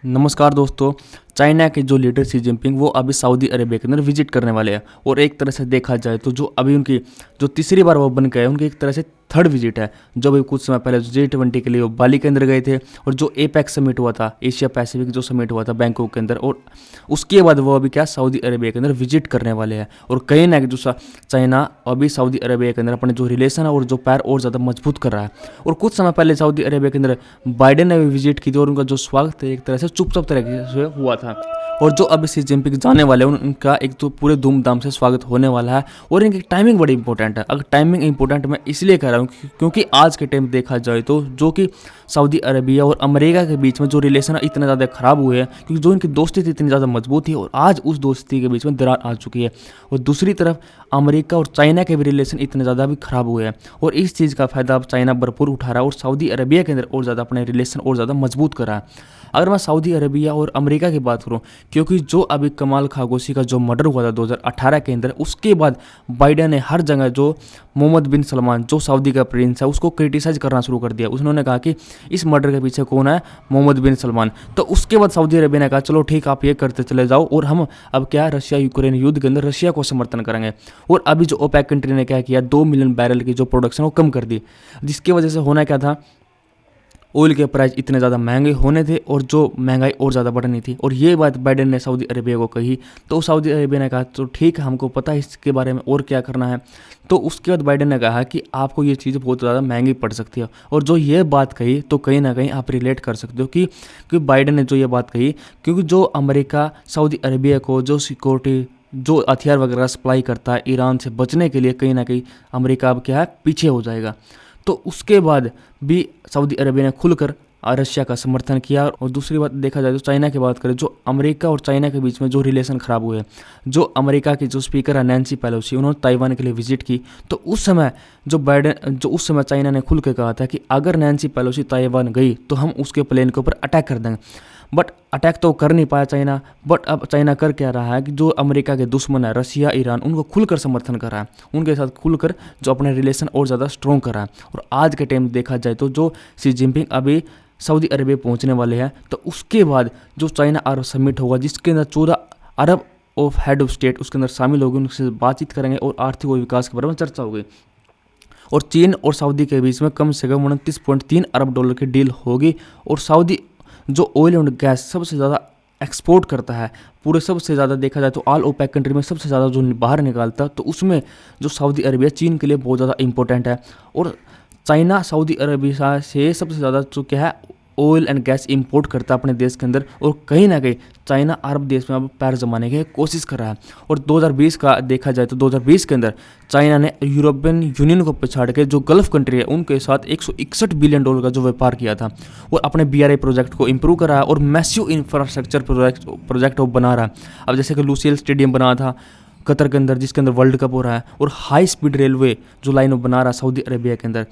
नमस्कार दोस्तों। चाइना के जो लीडर शी जिनपिंग वो अभी सऊदी अरेबिया के अंदर विजिट करने वाले हैं और एक तरह से देखा जाए तो जो अभी उनकी जो तीसरी बार वो बन गए उनकी एक तरह से थर्ड विजिट है। जो अभी कुछ समय पहले G20 के लिए वो बाली के अंदर गए थे और जो एपेक समिट हुआ था, एशिया पैसिफिक जो समिट हुआ था बैंकॉक के अंदर, और उसके बाद वो अभी क्या सऊदी अरेबिया के अंदर विजिट करने वाले हैं। और कहीं ना कहीं जो चाइना अभी सऊदी अरेबिया के अंदर अपने जो रिलेशन है और जो पैर और ज़्यादा मजबूत कर रहा है। और कुछ समय पहले सऊदी अरेबिया के अंदर बाइडेन ने भी विजिट की थी और उनका जो स्वागत है एक तरह से चुपचाप तरीके से हुआ था। और जो अभी शी जिनपिंग जाने वाले हैं उनका एक तो पूरे धूमधाम से स्वागत होने वाला है। और इनकी टाइमिंग बड़ी इंपॉर्टेंट है। अगर टाइमिंग इंपॉर्टेंट मैं इसलिए कह रहा हूँ क्योंकि आज के टाइम देखा जाए तो जो कि सऊदी अरेबिया और अमेरिका के बीच में जो रिलेशन है इतने ज़्यादा ख़राब हुए हैं, क्योंकि जो इनकी दोस्ती थी इतनी ज़्यादा मजबूत थी और आज उस दोस्ती के बीच में दरार आ चुकी है। और दूसरी तरफ अमेरिका और चाइना के भी रिलेशन इतने ज़्यादा भी ख़राब हुए हैं और इस चीज़ का फ़ायदा अब चाइना भरपूर उठा रहा है और सऊदी अरेबिया के अंदर और ज़्यादा अपने रिलेशन और ज़्यादा मजबूत कर रहा है। अगर मैं सऊदी अरेबिया और अमेरिका की बात करूं, क्योंकि जो अभी कमाल खागोशी का जो मर्डर हुआ था 2018 के अंदर, उसके बाद बाइडेन ने हर जगह जो मोहम्मद बिन सलमान जो सऊदी का प्रिंस है उसको क्रिटिसाइज करना शुरू कर दिया। उन्होंने कहा कि इस मर्डर के पीछे कौन है, मोहम्मद बिन सलमान। तो उसके बाद सऊदी अरेबिया ने कहा चलो ठीक आप ये करते चले जाओ और हम अब क्या रशिया यूक्रेन युद्ध के अंदर रशिया को समर्थन करेंगे। और अभी जो ओपेक कंट्री ने क्या किया, 2 मिलियन बैरल की जो प्रोडक्शन वो कम कर दी, जिसकी वजह से होना क्या था, ऑयल के प्राइस इतने ज़्यादा महंगे होने थे और जो महंगाई और ज़्यादा बढ़नी थी। और ये बात बाइडेन ने सऊदी अरेबिया को कही तो सऊदी अरेबिया ने कहा तो ठीक है हमको पता है इसके बारे में और क्या करना है। तो उसके बाद बाइडेन ने कहा कि आपको ये चीज़ बहुत ज़्यादा महंगी पड़ सकती है। और जो ये बात कही तो कहीं ना कहीं आप रिलेट कर सकते हो कि बाइडेन ने जो ये बात कही, क्योंकि जो अमेरिका सऊदी अरेबिया को जो सिक्योरिटी जो हथियार वगैरह सप्लाई करता है ईरान से बचने के लिए, कहीं ना कहीं अमेरिका अब क्या है पीछे हो जाएगा। तो उसके बाद भी सऊदी अरेबिया ने खुलकर रशिया का समर्थन किया। और दूसरी बात देखा जाए तो चाइना की बात करें, जो अमेरिका और चाइना के बीच में जो रिलेशन ख़राब हुए, जो अमेरिका की जो स्पीकर है नैन्सी पेलोसी, उन्होंने ताइवान के लिए विजिट की। तो उस समय चाइना ने खुल के कहा था कि अगर नैन्सी पेलोसी ताइवान गई तो हम उसके प्लेन के ऊपर अटैक कर देंगे। बट अटैक तो कर नहीं पाया चाइना। बट अब चाइना कर क्या रहा है कि जो अमेरिका के दुश्मन है रशिया ईरान, उनको खुलकर समर्थन कर रहा है, उनके साथ खुलकर जो अपने रिलेशन और ज़्यादा स्ट्रॉन्ग कर रहा है। और आज के टाइम देखा जाए तो जो शी जिनपिंग अभी सऊदी अरेबिया पहुंचने वाले हैं, तो उसके बाद जो चाइना अरब समिट होगा जिसके अंदर 14 अरब ऑफ हेड ऑफ स्टेट उसके अंदर शामिल होगी, उनसे बातचीत करेंगे और आर्थिक और विकास के बारे में चर्चा होगी। और चीन और सऊदी के बीच में कम से कम 29.3 अरब डॉलर की डील होगी। और सऊदी जो ऑयल एंड गैस सबसे ज़्यादा एक्सपोर्ट करता है, पूरे सबसे ज़्यादा देखा जाए तो ऑल ओपेक कंट्री में सबसे ज़्यादा जो बाहर निकालता है, तो उसमें जो सऊदी अरेबिया चीन के लिए बहुत ज़्यादा इंपॉर्टेंट है। और चाइना सऊदी अरेबिया से सबसे ज़्यादा जो क्या है ऑयल एंड गैस इंपोर्ट करता है अपने देश के अंदर। और कहीं ना कहीं चाइना अरब देश में अब पैर जमाने की कोशिश कर रहा है। और 2020 का देखा जाए तो 2020 के अंदर चाइना ने यूरोपियन यूनियन को पछाड़ के जो गल्फ कंट्री है उनके साथ 161 बिलियन डॉलर का जो व्यापार किया था और अपने BRI प्रोजेक्ट को इंप्रूव करा है और मैसिव इंफ्रास्ट्रक्चर प्रोजेक्ट वो बना रहा है। अब जैसे कि लुसियल स्टेडियम बना था कतर के अंदर जिसके अंदर वर्ल्ड कप हो रहा है, और हाई स्पीड रेलवे जो लाइन बना रहा है सऊदी अरेबिया के अंदर।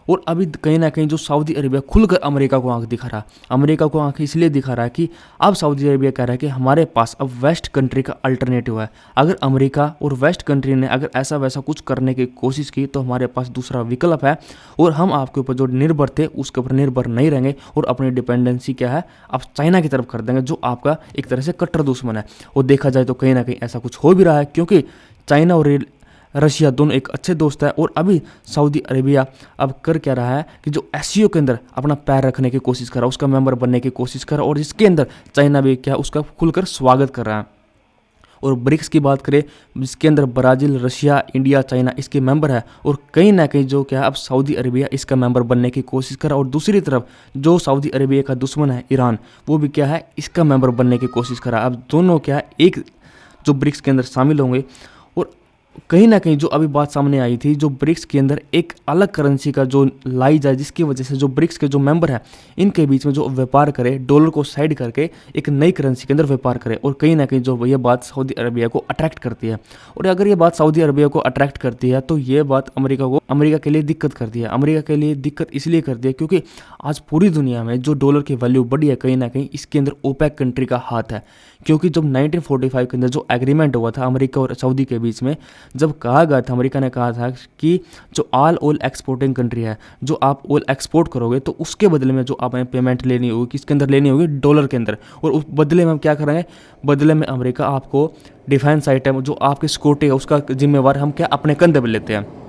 और अभी कहीं ना कहीं जो सऊदी अरेबिया खुलकर अमेरिका को आंख दिखा रहा है, अमेरिका को आंख इसलिए दिखा रहा है कि अब सऊदी अरेबिया कह रहा है कि हमारे पास अब वेस्ट कंट्री का अल्टरनेटिव है। अगर अमेरिका और वेस्ट कंट्री ने अगर ऐसा वैसा कुछ करने की कोशिश की तो हमारे पास दूसरा विकल्प है और हम आपके ऊपर जो निर्भर थे उसके ऊपर निर्भर नहीं रहेंगे और अपनी डिपेंडेंसी क्या है अब चाइना की तरफ कर देंगे जो आपका एक तरह से कट्टर दुश्मन है। और देखा जाए तो कहीं ना कहीं ऐसा कुछ हो भी रहा है, क्योंकि चाइना और रशिया दोनों एक अच्छे दोस्त है। और अभी सऊदी अरेबिया अब कर क्या रहा है कि जो SCO के अंदर अपना पैर रखने की कोशिश कर रहा है, उसका मेंबर बनने की कोशिश कर रहा है, और इसके अंदर चाइना भी क्या उसका खुलकर स्वागत कर रहा है। और ब्रिक्स की बात करें जिसके अंदर ब्राज़ील, रशिया, इंडिया, चाइना इसके मेंबर है, और कहीं ना कहीं जो क्या अब सऊदी अरेबिया इसका मेंबर बनने की कोशिश कर रहा है। और दूसरी तरफ जो सऊदी अरेबिया का दुश्मन है ईरान, वो भी क्या है इसका मेंबर बनने की कोशिश कर रहा है। अब दोनों क्या है एक जो ब्रिक्स के अंदर शामिल होंगे। और कहीं ना कहीं जो अभी बात सामने आई थी जो ब्रिक्स के अंदर एक अलग करेंसी का जो लाई जाए, जिसकी वजह से जो ब्रिक्स के जो मेंबर हैं इनके बीच में जो व्यापार करे, डॉलर को साइड करके एक नई करेंसी के अंदर व्यापार करे। और कहीं ना कहीं जो ये बात सऊदी अरेबिया को अट्रैक्ट करती है। और अगर ये बात सऊदी अरेबिया को अट्रैक्ट करती है तो ये बात अमेरिका के लिए दिक्कत करती है। अमेरिका के लिए दिक्कत इसलिए करती है क्योंकि आज पूरी दुनिया में जो डॉलर की वैल्यू बढ़ी है, कहीं ना कहीं इसके अंदर ओपेक कंट्री का हाथ है। क्योंकि जब 1945 के अंदर जो एग्रीमेंट हुआ था अमेरिका और सऊदी के बीच में, जब कहा गया था, अमेरिका ने कहा था कि जो ऑल एक्सपोर्टिंग कंट्री है, जो आप ऑयल एक्सपोर्ट करोगे तो उसके बदले में जो आपने पेमेंट लेनी होगी, किसके अंदर लेनी होगी, डॉलर के अंदर। और उस बदले में हम क्या करेंगे, बदले में अमेरिका आपको डिफेंस आइटम जो आपकी सिक्योरिटी है उसका जिम्मेवार हम क्या अपने कंधे पर लेते हैं।